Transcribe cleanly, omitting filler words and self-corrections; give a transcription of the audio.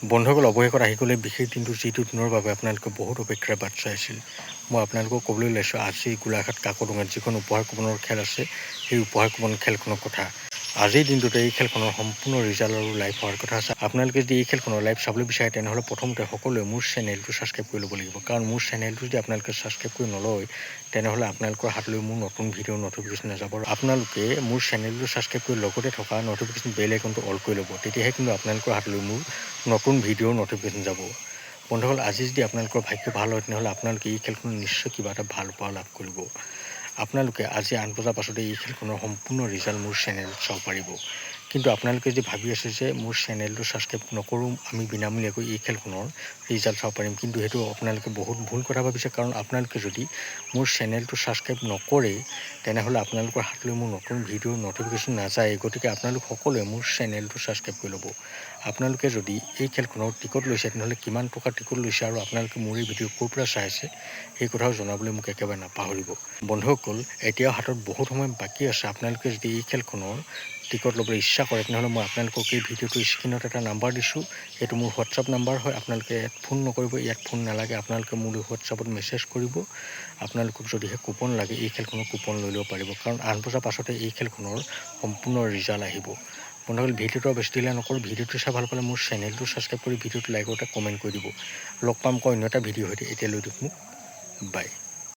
বন্ধুসকল, অৱশেষত আহি গ'লে বিশেষ দিনটো, যিটো দিনৰ বাবে আপোনালোকে বহুত অপেক্ষাৰে বাট চাই আছিল। মই আপোনালোকক ক'বলৈ ওলাইছোঁ আজি গোলাঘাট কাকডোঙাত যিখন উপহাৰ কুপনৰ খেল আছে, সেই উপহাৰ কুপন খেলখনৰ কথা। আজিৰ দিনটোতে এই খেলখনৰ সম্পূৰ্ণ ৰিজাল্ট আৰু লাইভ হোৱাৰ কথা আছে। আপোনালোকে যদি এই খেলখনৰ লাইভ চাবলৈ বিচাৰে, তেনেহ'লে প্ৰথমতে সকলোৱে মোৰ চেনেলটো ছাবস্ক্ৰাইব কৰি ল'ব লাগিব। কাৰণ মোৰ চেনেলটো যদি আপোনালোকে ছাবস্ক্ৰাইব কৰি নলয়, তেনেহ'লে আপোনালোকৰ হাতলৈ মোৰ নতুন ভিডিঅ'ৰ নটিফিকেশ্যন নাযাব। আপোনালোকে মোৰ চেনেলটো ছাবস্ক্ৰাইব কৰি লগতে থকা নটিফিকেশ্যন বেল আইকনটো অল কৰি ল'ব। তেতিয়াহে কিন্তু আপোনালোকৰ হাতলৈ মোৰ নতুন ভিডিঅ'ৰ নটিফিকেশ্যন যাব। বন্ধুসকল, আজি যদি আপোনালোকৰ ভাগ্য ভাল হয়, তেনেহ'লে আপোনালোকে এই খেলখনত নিশ্চয় কিবা এটা ভাল পোৱা লাভ কৰিব। আপোনালোকে আজি 8 বজাৰ পাছতে এই খেলখনৰ সম্পূৰ্ণ ৰিজাল্ট মোৰ চেনেলত চাব পাৰিব। কিন্তু আপোনালোকে যদি ভাবি আছে যে মোৰ চেনেলটো ছাবস্ক্ৰাইব নকৰোঁ, আমি বিনামূলীয়াকৈ এই খেলখনৰ ৰিজাল্ট চাব পাৰিম, কিন্তু সেইটো আপোনালোকে বহুত ভুল কথা ভাবিছে। কাৰণ আপোনালোকে যদি মোৰ চেনেলটো ছাবস্ক্ৰাইব নকৰে, তেনেহ'লে আপোনালোকৰ হাতলৈ মোৰ নতুন ভিডিঅ'ৰ নটিফিকেশ্যন নাযায়। গতিকে আপোনালোক সকলোৱে মোৰ চেনেলটো ছাবস্ক্ৰাইব কৰি ল'ব। আপোনালোকে যদি এই খেলখনৰ টিকট লৈছে, তেনেহ'লে কিমান টকা টিকট লৈছে আৰু আপোনালোকে মোৰ এই ভিডিঅ' ক'ৰ পৰা চাই আছে, সেই কথাও জনাবলৈ মোক একেবাৰে নাপাহৰিব। বন্ধুসকল, এতিয়াও হাতত বহুত সময় বাকী আছে। আপোনালোকে যদি এই খেলখনৰ টিকট ল'বলৈ ইচ্ছা কৰে, তেনেহ'লে মই আপোনালোকক এই ভিডিঅ'টোৰ স্ক্ৰীণত এটা নাম্বাৰ দিছোঁ। এইটো মোৰ হোৱাটছআপ নাম্বাৰ হয়। আপোনালোকে ইয়াত ফোন নকৰিব, ইয়াত ফোন নালাগে। আপোনালোকে মোলৈ হোৱাটছআপত মেছেজ কৰিব। আপোনালোকক যদিহে কুপন লাগে, এই খেলখনৰ কুপন লৈ ল'ব পাৰিব। কাৰণ 8 বজাৰ পাছতে এই খেলখনৰ সম্পূৰ্ণ ৰিজাল্ট আহিব। বন্ধুসকল, ভিডিঅ'টো বেছি দিলে নকৰোঁ। ভিডিঅ'টো চাই ভাল পালে মোৰ চেনেলটো ছাবস্ক্ৰাইব কৰি ভিডিঅ'টো লাইক আৰু কমেণ্ট কৰি দিব। লগ পাম অন্য এটা ভিডিঅ' সৈতে। এতিয়ালৈ দিয়ক মোক বাই।